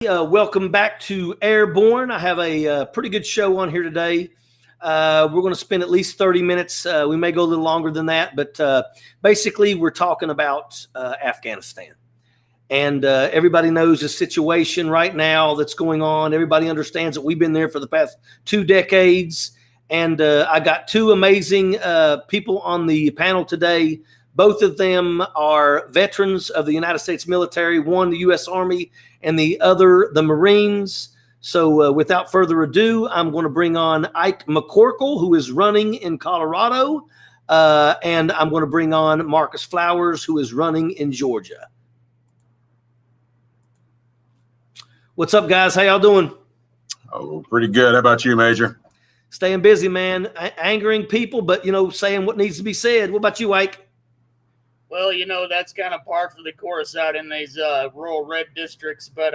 Welcome back to Airborne. I have a pretty good show on here today. We're going to spend at least 30 minutes. We may go a little longer than that, but basically we're talking about Afghanistan. And everybody knows the situation right now that's going on. Everybody understands that we've been there for the past 2 decades. And I got two amazing people on the panel today. Both of them are veterans of the United States military, one the U.S. Army and the other the Marines. So without further ado, I'm going to bring on Ike McCorkle, who is running in Colorado. And I'm going to bring on Marcus Flowers, who is running in Georgia. What's up, guys? How y'all doing? Oh, pretty good. How about you, Major? Staying busy, man. Angering people, but, saying what needs to be said. What about you, Ike? Well, that's kind of par for the course out in these rural red districts. But,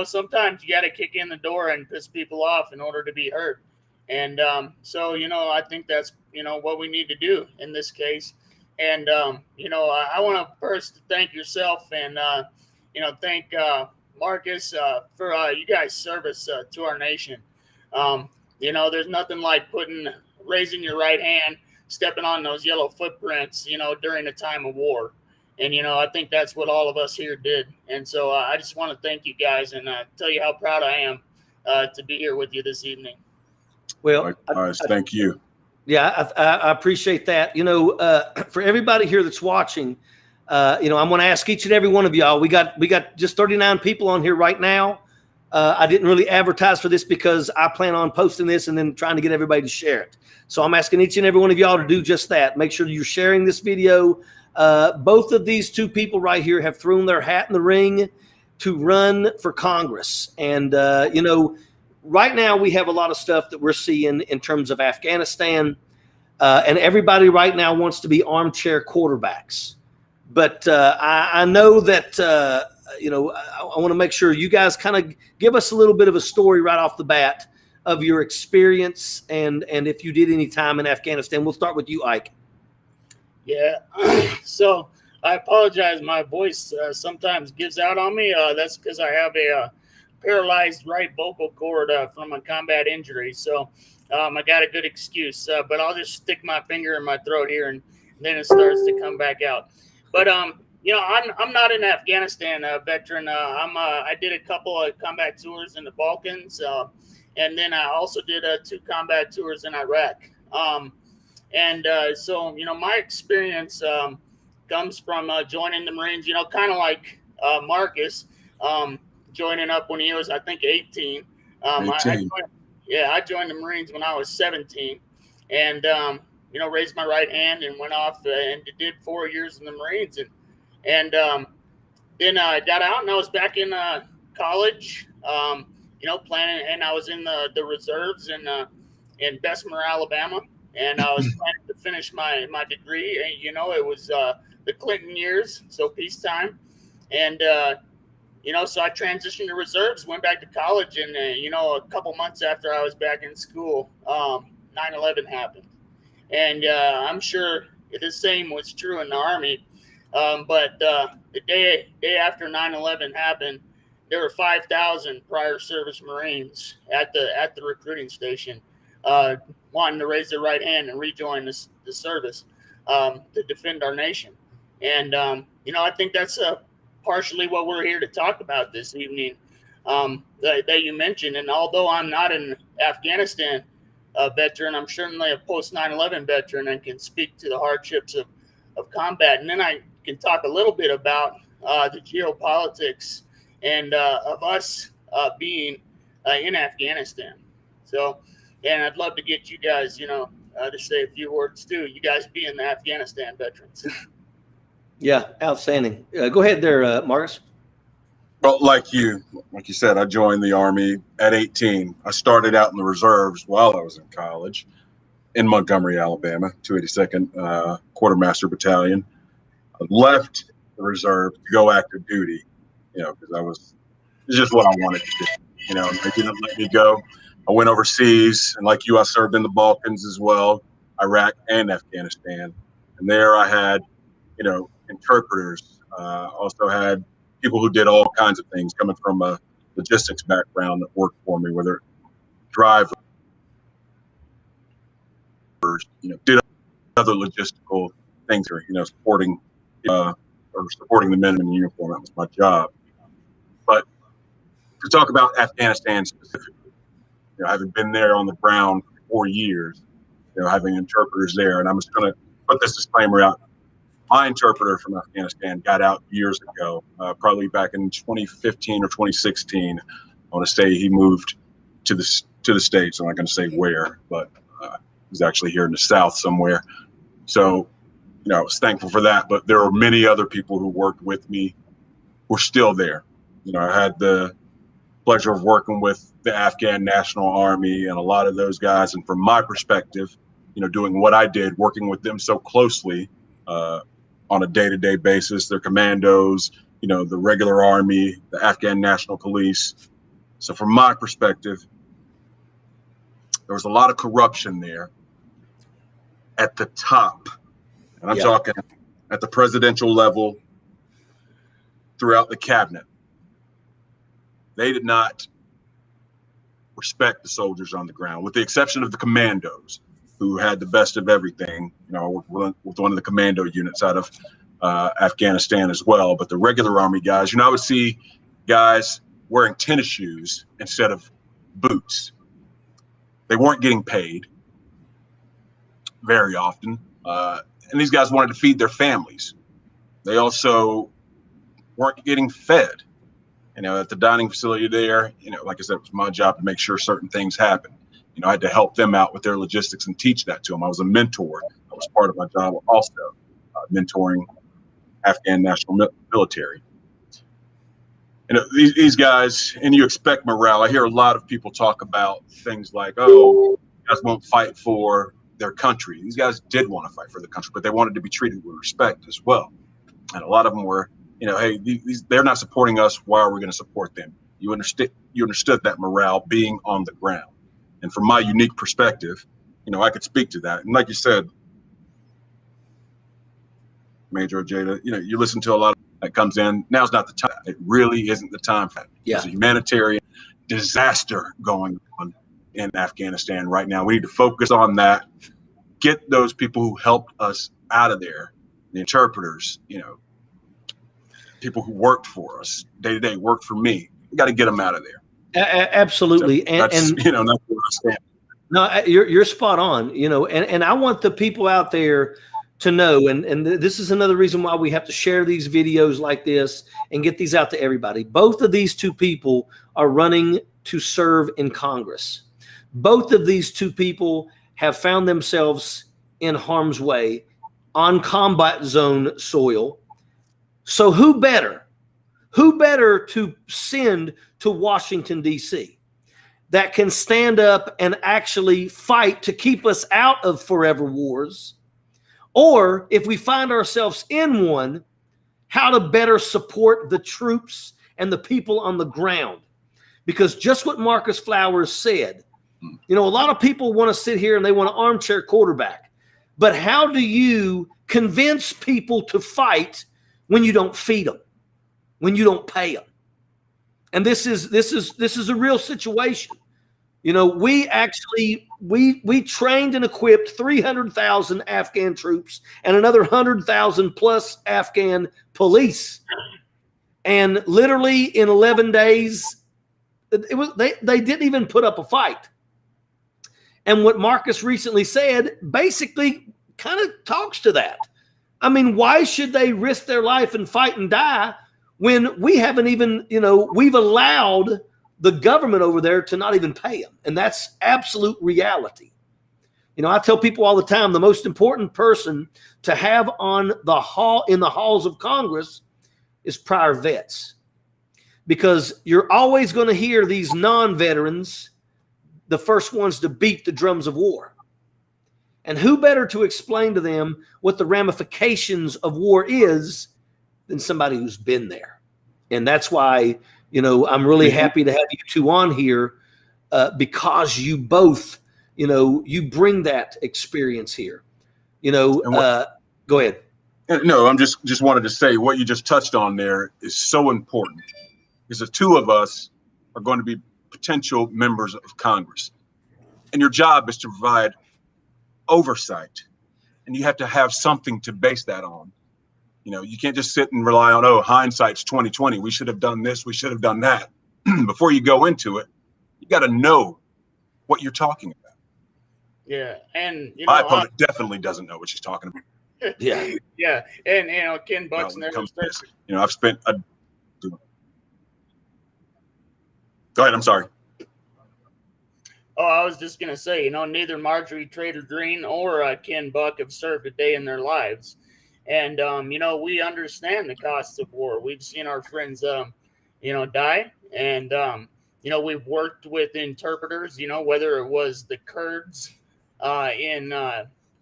sometimes you got to kick in the door and piss people off in order to be heard. And so, I think that's, what we need to do in this case. And, I want to first thank yourself and, thank Marcus for you guys' service to our nation. There's nothing like raising your right hand, stepping on those yellow footprints, during a time of war. And, I think that's what all of us here did. And so I just want to thank you guys and tell you how proud I am to be here with you this evening. Well, thank you. Yeah, I appreciate that. For everybody here that's watching, I'm going to ask each and every one of y'all. We got just 39 people on here right now. I didn't really advertise for this because I plan on posting this and then trying to get everybody to share it. So I'm asking each and every one of y'all to do just that. Make sure you're sharing this video. Both of these two people right here have thrown their hat in the ring to run for Congress. And, right now we have a lot of stuff that we're seeing in terms of Afghanistan. And everybody right now wants to be armchair quarterbacks. But I know that, I want to make sure you guys kind of give us a little bit of a story right off the bat of your experience and if you did any time in Afghanistan. We'll start with you, Ike. Yeah. So I apologize. My voice sometimes gives out on me. That's because I have a paralyzed right vocal cord from a combat injury. So I got a good excuse, but I'll just stick my finger in my throat here and then it starts to come back out. But, I'm not an Afghanistan veteran. I did a couple of combat tours in the Balkans. And then I also did 2 combat tours in Iraq. So, my experience comes from joining the Marines, kind of like Marcus, joining up when he was, I think, 18. I joined the Marines when I was 17 and, raised my right hand and went off and did 4 years in the Marines. And then I got out and I was back in college, planning, and I was in the reserves in Bessemer, Alabama, and I was planning to finish my degree. And, it was the Clinton years, so peacetime. And, so I transitioned to reserves, went back to college, and, a couple months after I was back in school, 9/11 happened. And I'm sure the same was true in the Army. But the day after 9/11 happened, there were 5,000 prior service Marines at the recruiting station wanting to raise their right hand and rejoin the service to defend our nation. And, I think that's partially what we're here to talk about this evening that you mentioned. And although I'm not an Afghanistan veteran, I'm certainly a post 9/11 veteran and can speak to the hardships of combat. And then I can talk a little bit about the geopolitics and of us being in Afghanistan. So, and I'd love to get you guys, to say a few words too. You guys being the Afghanistan veterans. Yeah, outstanding. Go ahead there, Marcus. Well, like you said, I joined the Army at 18. I started out in the reserves while I was in college in Montgomery, Alabama, 282nd Quartermaster Battalion. I left the reserve to go active duty, because it's just what I wanted to do. They didn't let me go. I went overseas, and like you, I served in the Balkans as well, Iraq and Afghanistan. And there I had, interpreters, also had people who did all kinds of things coming from a logistics background that worked for me, whether drivers, did other logistical things, or supporting the men in uniform. That was my job. But to talk about Afghanistan specifically, having been there on the ground for 4 years, having interpreters there, and I'm just going to put this disclaimer out. My interpreter from Afghanistan got out years ago, probably back in 2015 or 2016. I want to say he moved to the States. I'm not going to say where, but he's actually here in the South somewhere. So, I was thankful for that. But there are many other people who worked with me who are still there. I had the pleasure of working with the Afghan National Army and a lot of those guys. And from my perspective, doing what I did, working with them so closely on a day-to-day basis, their commandos, the regular army, the Afghan National Police. So from my perspective, there was a lot of corruption there at the top. And I'm talking at the presidential level, throughout the cabinet. They did not respect the soldiers on the ground, with the exception of the commandos, who had the best of everything. I worked with one of the commando units out of Afghanistan as well. But the regular army guys, I would see guys wearing tennis shoes instead of boots. They weren't getting paid very often. And these guys wanted to feed their families. They also weren't getting fed. At the dining facility there, like I said, it was my job to make sure certain things happened. I had to help them out with their logistics and teach that to them. I was a mentor. That was part of my job also, mentoring Afghan National Military. These guys, and you expect morale. I hear a lot of people talk about things like, oh, you guys won't fight for their country. These guys did want to fight for the country, but they wanted to be treated with respect as well. And a lot of them were, hey, they're not supporting us. Why are we going to support them? You understood that morale being on the ground. And from my unique perspective, I could speak to that. And like you said, Major Ojeda, you listen to a lot that comes in. Now's not the time. It really isn't the time for that. Yeah. There's a humanitarian disaster going on in Afghanistan right now. We need to focus on that. Get those people who helped us out of there, the interpreters, people who worked for us day to day, worked for me. We got to get them out of there. Absolutely. So that's what I stand. No, you're spot on, and I want the people out there to know, and this is another reason why we have to share these videos like this and get these out to everybody. Both of these two people are running to serve in Congress. Both of these two people have found themselves in harm's way on combat zone soil. So who better to send to Washington, D.C. that can stand up and actually fight to keep us out of forever wars? Or if we find ourselves in one, how to better support the troops and the people on the ground. Because just what Marcus Flowers said, a lot of people want to sit here and they want to armchair quarterback. But how do you convince people to fight when you don't feed them, when you don't pay them? And this is a real situation. We actually we trained and equipped 300,000 Afghan troops and another 100,000 plus Afghan police. And literally in 11 days, they didn't even put up a fight. And what Marcus recently said basically kind of talks to that. I mean, why should they risk their life and fight and die when we haven't even, we've allowed the government over there to not even pay them? And that's absolute reality. I tell people all the time, the most important person to have on the hall in the halls of Congress is prior vets, because you're always going to hear these non-veterans, the first ones to beat the drums of war. And who better to explain to them what the ramifications of war is than somebody who's been there? And that's why, I'm really happy to have you two on here, because you both, you bring that experience here. Go ahead. No, I'm just wanted to say what you just touched on there is so important, because the two of us are going to be potential members of Congress. And your job is to provide oversight. And you have to have something to base that on. You know, you can't just sit and rely on, oh, hindsight's 2020. We should have done this. We should have done that. Before you go into it, you got to know what you're talking about. Yeah, and my opponent definitely doesn't know what she's talking about. Yeah, yeah, and Ken Buck's never. I've spent a. Go ahead. I'm sorry. Oh, I was just gonna say, neither Marjorie Taylor Greene or Ken Buck have served a day in their lives, and we understand the costs of war. We've seen our friends, die, and we've worked with interpreters. Whether it was the Kurds in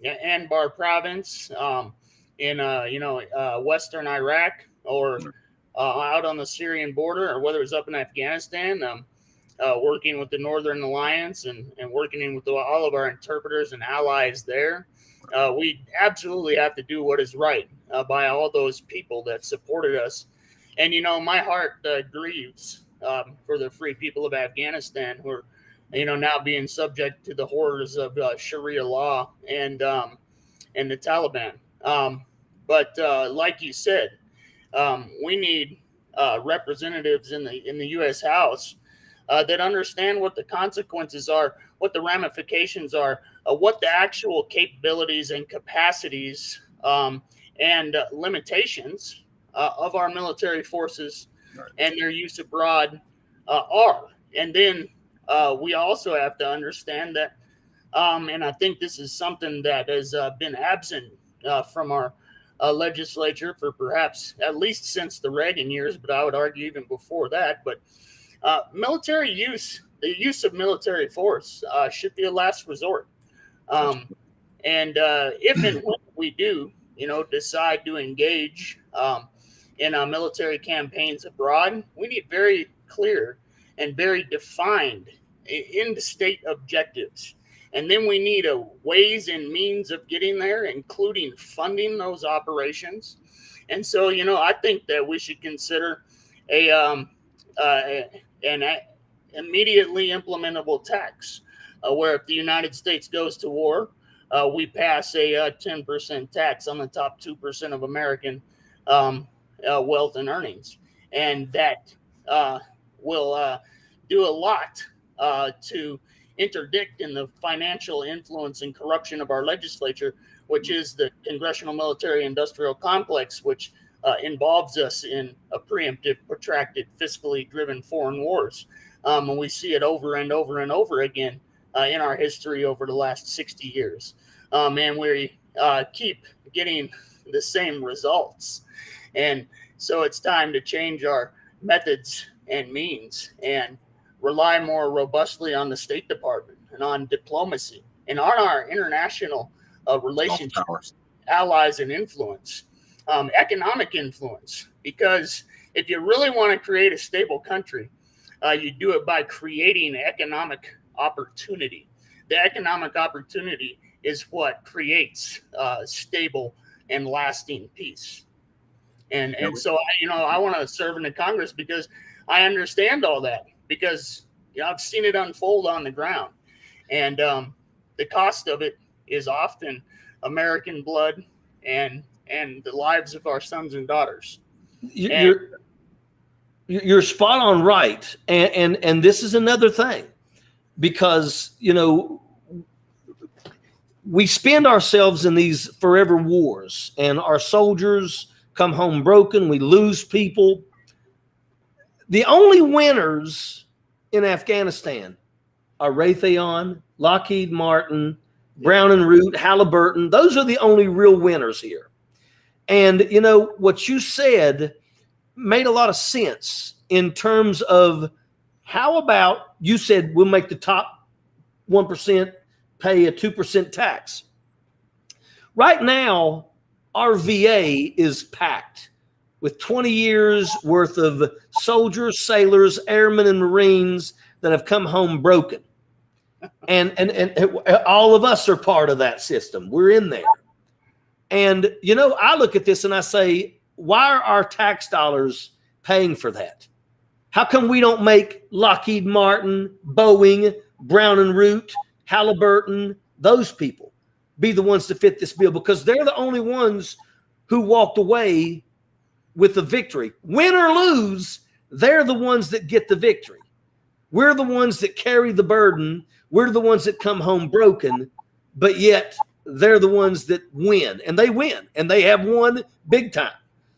Anbar province, in Western Iraq, or out on the Syrian border, or whether it was up in Afghanistan. Working with the Northern Alliance and working with all of our interpreters and allies there. We absolutely have to do what is right by all those people that supported us. And, my heart grieves for the free people of Afghanistan who are, now being subject to the horrors of Sharia law and the Taliban. But like you said, we need representatives in the U.S. House that understand what the consequences are, what the ramifications are, what the actual capabilities and capacities and limitations of our military forces and their use abroad are. And then we also have to understand that, and I think this is something that has been absent from our legislature for perhaps at least since the Reagan years, but I would argue even before that. But military use, the use of military force should be a last resort. And if and when we do, decide to engage in military campaigns abroad, we need very clear and very defined in-state objectives. And then we need ways and means of getting there, including funding those operations. And so, I think that we should consider an immediately implementable tax, where if the United States goes to war, we pass a 10% tax on the top 2% of American wealth and earnings. And that will do a lot to interdict in the financial influence and corruption of our legislature, which is the Congressional Military Industrial Complex, which involves us in a preemptive, protracted, fiscally driven foreign wars. And we see it over and over and over again in our history over the last 60 years. And we keep getting the same results. And so it's time to change our methods and means and rely more robustly on the State Department and on diplomacy and on our international relationships, allies, and influence. Economic influence, because if you really want to create a stable country, you do it by creating economic opportunity. The economic opportunity is what creates stable and lasting peace. And so I want to serve in the Congress because I understand all that, because I've seen it unfold on the ground, and the cost of it is often American blood and the lives of our sons and daughters. You're spot on right. And this is another thing, because, we spend ourselves in these forever wars, and our soldiers come home broken. We lose people. The only winners in Afghanistan are Raytheon, Lockheed Martin, Brown and Root, Halliburton. Those are the only real winners here. And, what you said made a lot of sense in terms of how about you said we'll make the top 1% pay a 2% tax. Right now, our VA is packed with 20 years worth of soldiers, sailors, airmen, and Marines that have come home broken. And all of us are part of that system. We're in there. And, I look at this and I say, why are our tax dollars paying for that? How come we don't make Lockheed Martin, Boeing, Brown and Root, Halliburton, those people be the ones to fit this bill? Because they're the only ones who walked away with the victory. Win or lose, they're the ones that get the victory. We're the ones that carry the burden. We're the ones that come home broken, but yet they're the ones that win, and they win, and they have won big time.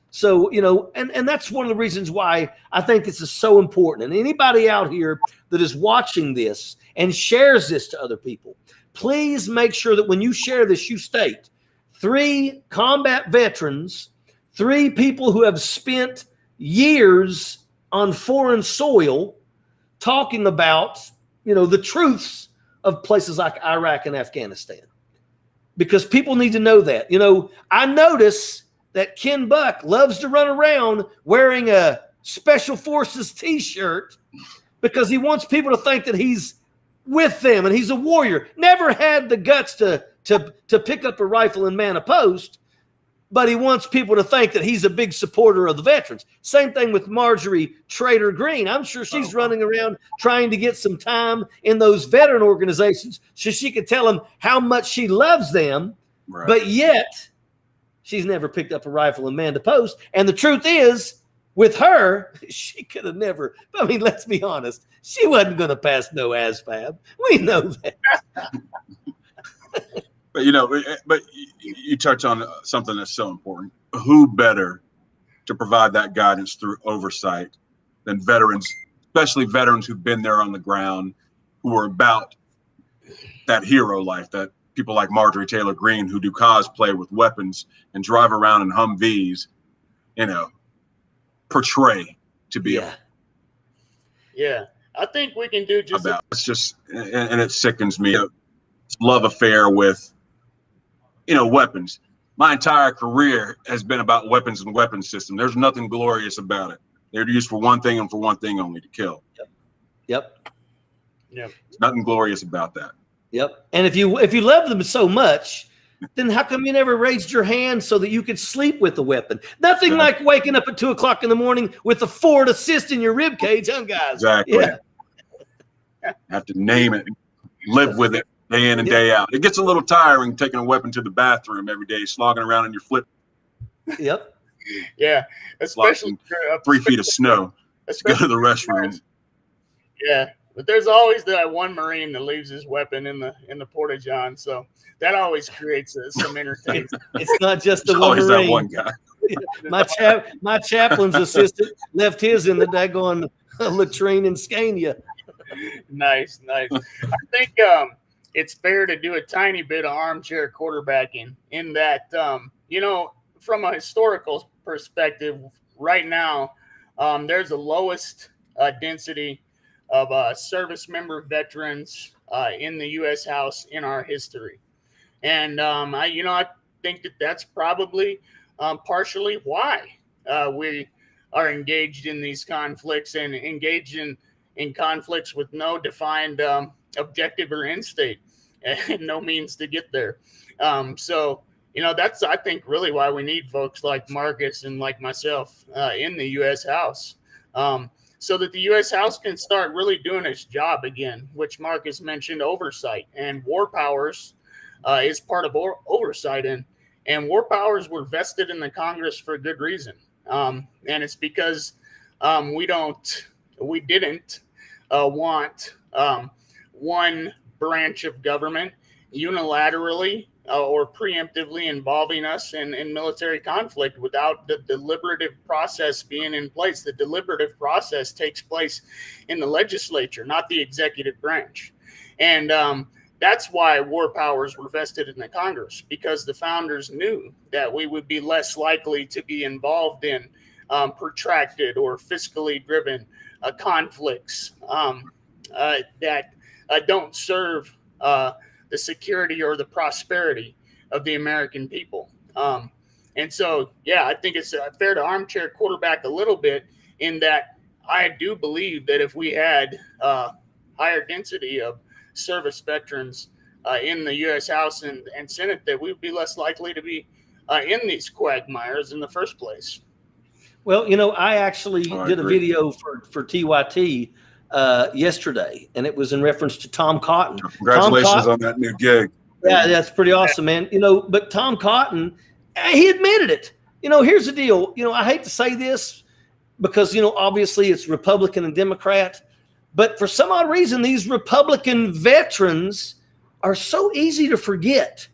So, and that's one of the reasons why I think this is so important. And anybody out here that is watching this and shares this to other people, please make sure that when you share this, you state 3 combat veterans, 3 people who have spent years on foreign soil talking about, the truths of places like Iraq and Afghanistan. Because people need to know that. I notice that Ken Buck loves to run around wearing a Special Forces t-shirt because he wants people to think that he's with them and he's a warrior. Never had the guts to pick up a rifle and man a post, but he wants people to think that he's a big supporter of the veterans. Same thing with Marjorie Trader Green. I'm sure she's running around trying to get some time in those veteran organizations so she can tell them how much she loves them, right. But yet she's never picked up a rifle and manned a post. And the truth is, with her, she could have never. I mean, let's be honest. She wasn't going to pass no ASVAB. We know that. But you touch on something that's so important. Who better to provide that guidance through oversight than veterans, especially veterans who've been there on the ground, who are about that hero life, that people like Marjorie Taylor Greene who do cosplay with weapons and drive around in Humvees, portray to be. Yeah. I think we can do just about. It's just, and it sickens me. Love affair with, weapons. My entire career has been about weapons and weapons system. There's nothing glorious about it. They're used for one thing and for one thing only, to kill. Yep. There's nothing glorious about that. Yep. And if you love them so much, then how come you never raised your hand so that you could sleep with the weapon? Nothing like waking up at 2:00 in the morning with a Ford assist in your rib cage, huh, guys? Exactly. Yeah. Have to name it, live with it day in and day out. It gets a little tiring taking a weapon to the bathroom every day, slogging around in your flip. Yep. Yeah. Especially 3 feet of snow. Let's go to the restroom. Yeah. But there's always that one Marine that leaves his weapon in the porta-john, so that always creates some entertainment. It's not just the one Marine. That one guy. my chaplain's assistant left his in the daggone latrine in Scania. Nice. I think it's fair to do a tiny bit of armchair quarterbacking in that, from a historical perspective, right now, there's the lowest density of service member veterans in the U.S. House in our history. And, I think that that's probably partially why we are engaged in these conflicts and engaged in conflicts with no defined objective or end state and no means to get there. So, that's, I think, really why we need folks like Marcus and like myself in the U.S. House. So that the U.S. House can start really doing its job again, which Marcus mentioned, oversight. And war powers is part of oversight. And war powers were vested in the Congress for a good reason. And it's because we didn't want one branch of government unilaterally or preemptively involving us in military conflict without the deliberative process being in place. The deliberative process takes place in the legislature, not the executive branch. And that's why war powers were vested in the Congress, because the founders knew that we would be less likely to be involved in protracted or fiscally driven conflicts that don't serve the security or the prosperity of the American people. And so, I think it's fair to armchair quarterback a little bit in that I do believe that if we had higher density of service veterans in the U.S. House and Senate, that we would be less likely to be in these quagmires in the first place. Well, I actually I did a agree. video for TYT yesterday, and it was in reference to Tom Cotton. Congratulations on that new gig. Yeah, that's pretty awesome, man. But Tom Cotton, he admitted it. Here's the deal. I hate to say this because, obviously it's Republican and Democrat, but for some odd reason, these Republican veterans are so easy to forget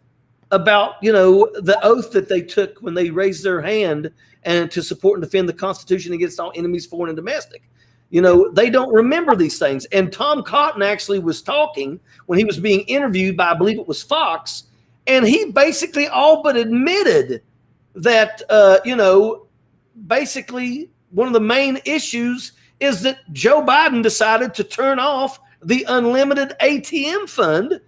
about, the oath that they took when they raised their hand and to support and defend the Constitution against all enemies, foreign and domestic. They don't remember these things. And Tom Cotton actually was talking when he was being interviewed by, I believe it was Fox, and he basically all but admitted that, basically one of the main issues is that Joe Biden decided to turn off the unlimited ATM fund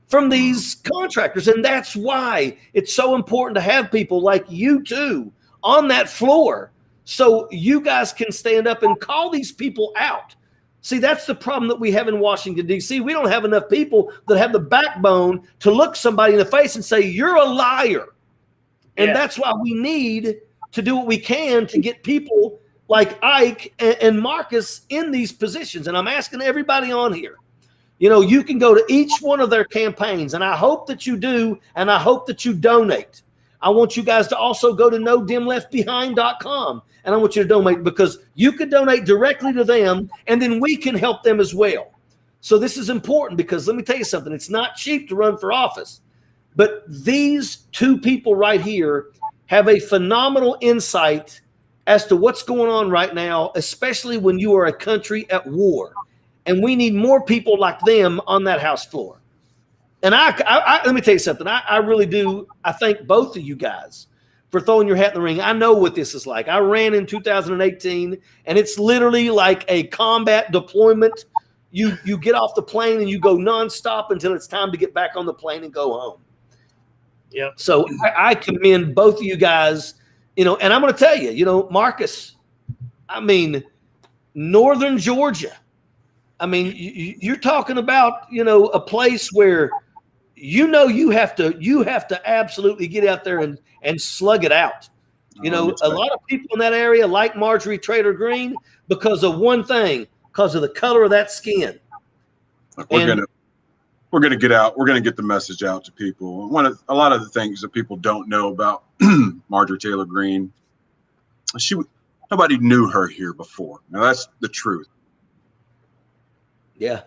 from these contractors. And that's why it's so important to have people like you two on that floor so you guys can stand up and call these people out. See, that's the problem that we have in Washington, D.C. We don't have enough people that have the backbone to look somebody in the face and say, you're a liar. And that's why we need to do what we can to get people like Ike and Marcus in these positions. And I'm asking everybody on here, you can go to each one of their campaigns, and I hope that you do, and I hope that you donate. I want you guys to also go to NoDemLeftBehind.com, and I want you to donate because you can donate directly to them, and then we can help them as well. So this is important because let me tell you something. It's not cheap to run for office, but these two people right here have a phenomenal insight as to what's going on right now, especially when you are a country at war. And we need more people like them on that House floor. And I let me tell you something. I really do. I thank both of you guys for throwing your hat in the ring. I know what this is like. I ran in 2018, and it's literally like a combat deployment. You get off the plane and you go nonstop until it's time to get back on the plane and go home. Yep. So I commend both of you guys. And I'm going to tell you, Marcus, Northern Georgia. You're talking about, a place where, you have to absolutely get out there and slug it out. A lot of people in that area like Marjorie Taylor Greene because of one thing, because of the color of that skin. We're gonna get out. We're gonna get the message out to people. A lot of the things that people don't know about Marjorie Taylor Greene, nobody knew her here before. Now that's the truth. Yeah,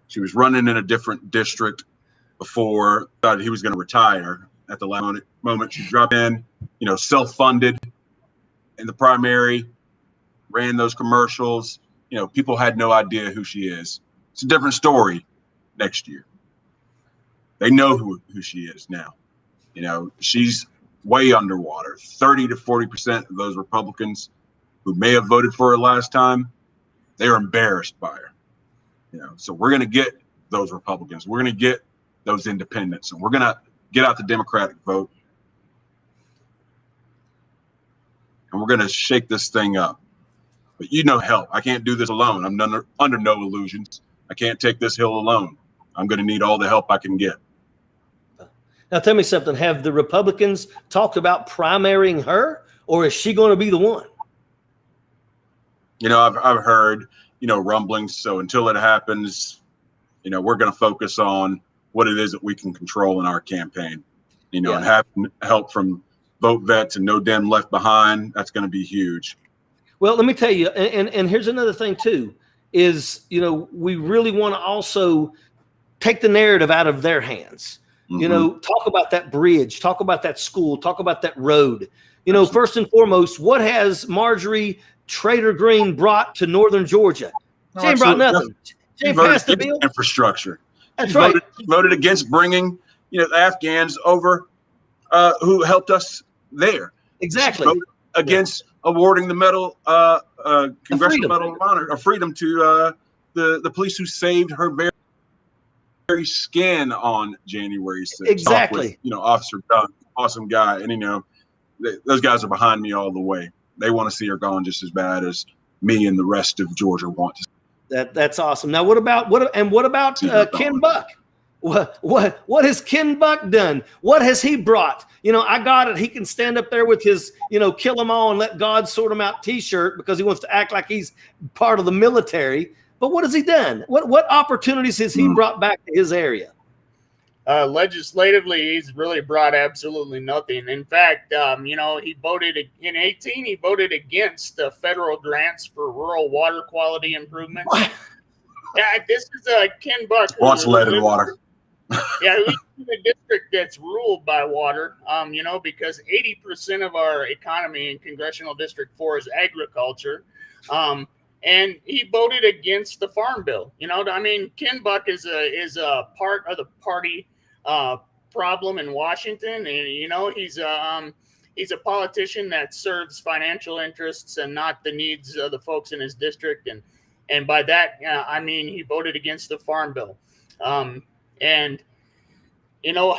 she was running in a different district before. Thought he was going to retire at the last moment. She dropped in, self-funded in the primary, ran those commercials. People had no idea who she is. It's a different story next year. They know who she is now. She's way underwater. 30 to 40% of those Republicans who may have voted for her last time, they were embarrassed by her. So we're going to get those Republicans. We're going to get those independents, and we're going to get out the Democratic vote, and we're going to shake this thing up. But help. I can't do this alone. I'm under no illusions. I can't take this hill alone. I'm going to need all the help I can get. Now tell me something. Have the Republicans talked about primarying her, or is she going to be the one? I've heard, rumblings. So until it happens, we're going to focus on what it is that we can control in our campaign, and having help from Vote Vets and No Dem Left Behind. That's going to be huge. Well, let me tell you, and here's another thing too, is, we really want to also take the narrative out of their hands. Mm-hmm. Talk about that bridge, talk about that school, talk about that road. First and foremost, what has Marjorie Taylor Greene brought to Northern Georgia? She ain't brought nothing. She ain't passed the bill. Infrastructure. That's right. Voted against bringing, the Afghans over, who helped us there. Exactly. Voted against awarding the medal, Congressional Medal of Honor, of Freedom to the police who saved her very skin on January 6th. Exactly. With, Officer Dunn, awesome guy, and those guys are behind me all the way. They want to see her gone just as bad as me and the rest of Georgia want to. That's awesome. Now, what about Ken Buck? What has Ken Buck done? What has he brought? I got it. He can stand up there with his, kill them all and let God sort them out t-shirt because he wants to act like he's part of the military. But what has he done? What opportunities has he brought back to his area? Legislatively, he's really brought absolutely nothing. In fact, he voted in 2018. He voted against the federal grants for rural water quality improvements. Yeah, this is Ken Buck. Watch lead in water. Yeah, we live in a district that's ruled by water. Because 80% of our economy in Congressional District 4 is agriculture. And he voted against the Farm Bill. Ken Buck is a part of the party problem in Washington, and he's a politician that serves financial interests and not the needs of the folks in his district. And by that, he voted against the Farm Bill. And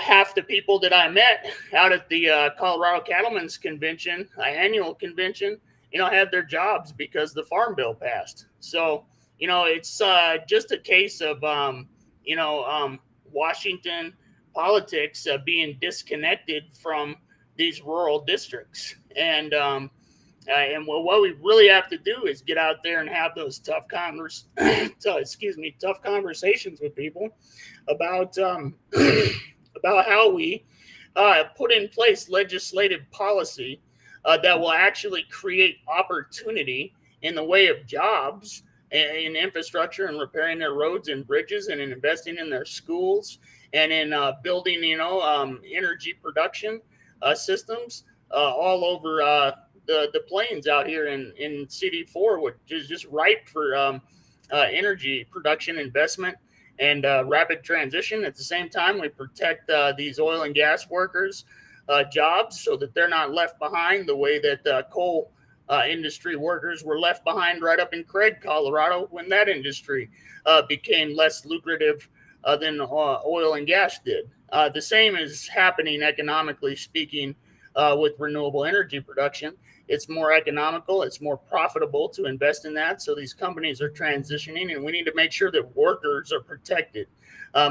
half the people that I met out at the Colorado Cattlemen's Convention, annual convention, had their jobs because the Farm Bill passed. So, it's just a case of, Washington politics being disconnected from these rural districts. And what we really have to do is get out there and have those tough conversations with people about how we put in place legislative policy that will actually create opportunity in the way of jobs in infrastructure and repairing their roads and bridges and in investing in their schools and in building, energy production systems all over the plains out here in CD4, which is just ripe for energy production investment and rapid transition. At the same time, we protect these oil and gas workers' jobs so that they're not left behind the way that coal industry workers were left behind right up in Craig, Colorado, when that industry became less lucrative than oil and gas did. The same is happening economically speaking with renewable energy production. It's more economical, it's more profitable to invest in that. So these companies are transitioning, and we need to make sure that workers are protected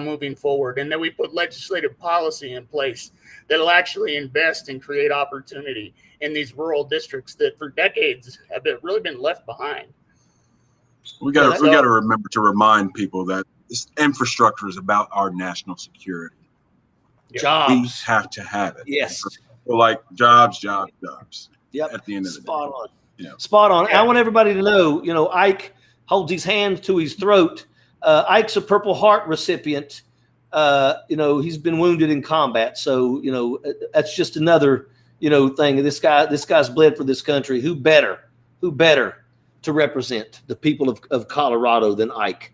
moving forward, and that we put legislative policy in place that'll actually invest and create opportunity in these rural districts that for decades have really been left behind. We got to remember to remind people that this infrastructure is about our national security. Jobs. We have to have it. Yes. Like jobs. Yep. At the end of the Spot day. on. Yeah. Spot on. Yeah. I want everybody to know, Ike holds his hand to his throat. Ike's a Purple Heart recipient. He's been wounded in combat. So, that's just another, thing. This guy's bled for this country. Who better to represent the people of Colorado than Ike?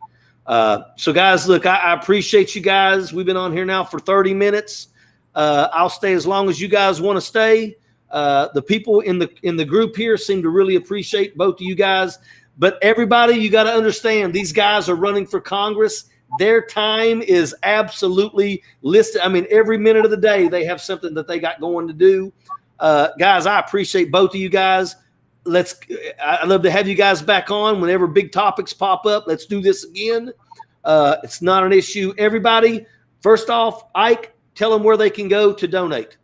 So guys, look, I appreciate you guys. We've been on here now for 30 minutes. I'll stay as long as you guys want to stay. The people in the group here seem to really appreciate both of you guys, but everybody, you got to understand, these guys are running for Congress. Their time is absolutely listed. I mean, every minute of the day, they have something that they got going to do. Guys, I appreciate both of you guys. I'd love to have you guys back on whenever big topics pop up. Let's do this again. It's not an issue. Everybody, first off, Ike, tell them where they can go to donate.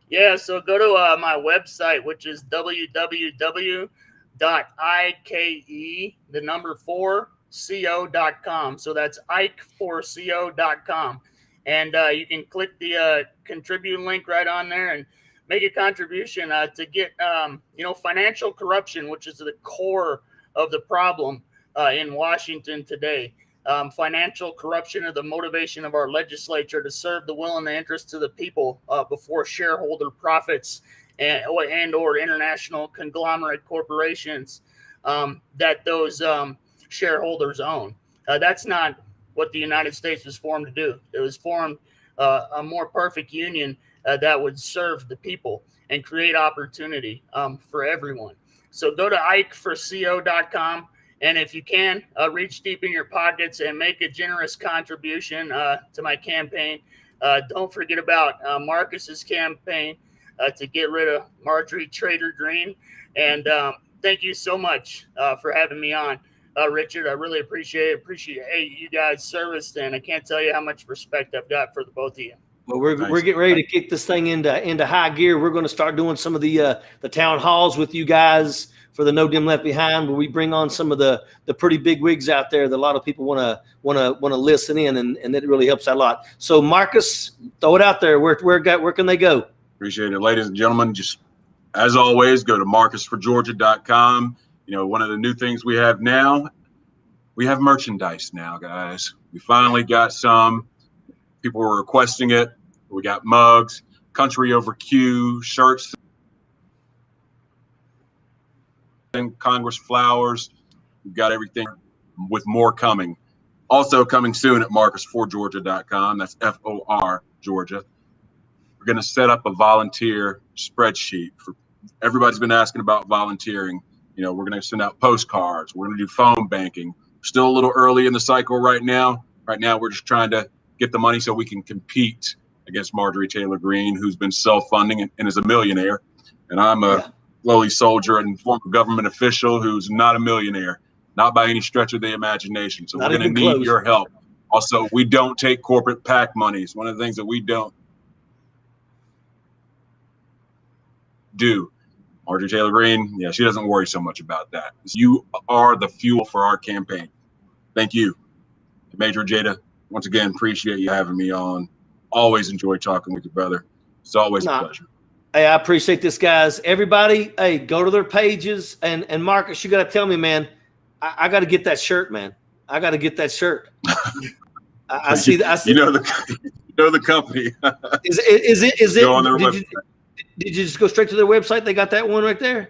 Yeah, so go to my website, which is www.ike4co.com. So that's ike4co.com. And you can click the contribute link right on there and make a contribution to get, financial corruption, which is the core of the problem in Washington today. Financial corruption of the motivation of our legislature to serve the will and the interests of the people before shareholder profits and or international conglomerate corporations that those shareholders own. That's not what the United States was formed to do. It was formed a more perfect union that would serve the people and create opportunity for everyone. So go to ike4co.com. And if you can, reach deep in your pockets and make a generous contribution to my campaign. Don't forget about Marcus's campaign to get rid of Marjorie Trader Greene. And thank you so much for having me on. Richard. I really appreciate you guys' service, and I can't tell you how much respect I've got for the both of you. Well, we're getting ready to kick this thing into high gear. We're going to start doing some of the town halls with you guys for the No Dim Left Behind, where we bring on some of the pretty big wigs out there that a lot of people want to listen in, and that really helps out a lot. So Marcus, throw it out there. Where can they go? Appreciate it, ladies and gentlemen. Just as always, go to marcusforgeorgia.com. You know, one of the new things we have now, we have merchandise now, guys. We finally got some. People were requesting it. We got mugs, Country Over Q, shirts, and Congress flowers. We've got everything with more coming. Also coming soon at marcusforgeorgia.com. That's FOR Georgia. We're going to set up a volunteer spreadsheet. Everybody's been asking about volunteering. You know, we're going to send out postcards. We're going to do phone banking. We're still a little early in the cycle right now. Right now, we're just trying to get the money so we can compete against Marjorie Taylor Greene, who's been self-funding and is a millionaire. And I'm a lowly soldier and former government official who's not a millionaire, not by any stretch of the imagination. So we're going to need your help. Also, we don't take corporate PAC monies. One of the things that we don't do. Marjorie Taylor Greene, yeah, she doesn't worry so much about that. You are the fuel for our campaign. Thank you. Major Ojeda, once again, appreciate you having me on. Always enjoy talking with you, brother. It's always a pleasure. Hey, I appreciate this, guys. Everybody, hey, go to their pages. And Marcus, you got to tell me, man, I got to get that shirt, man. I got to get that shirt. I see that. You know the company. Is it? Go on their website. Did you just go straight to their website? They got that one right there?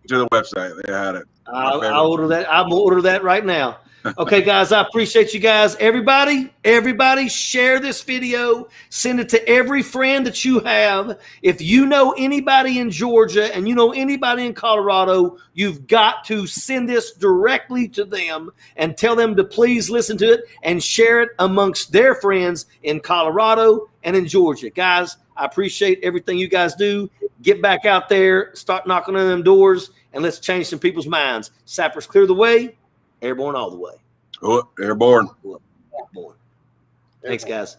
To the website. They had it. I'll order that. I'm going to order that right now. Okay, guys, I appreciate you guys. Everybody share this video. Send it to every friend that you have. If you know anybody in Georgia and you know anybody in Colorado, you've got to send this directly to them and tell them to please listen to it and share it amongst their friends in Colorado and in Georgia. Guys, I appreciate everything you guys do. Get back out there, start knocking on them doors, and let's change some people's minds. Sappers clear the way. Airborne all the way. Oh, airborne. Airborne. Thanks, guys.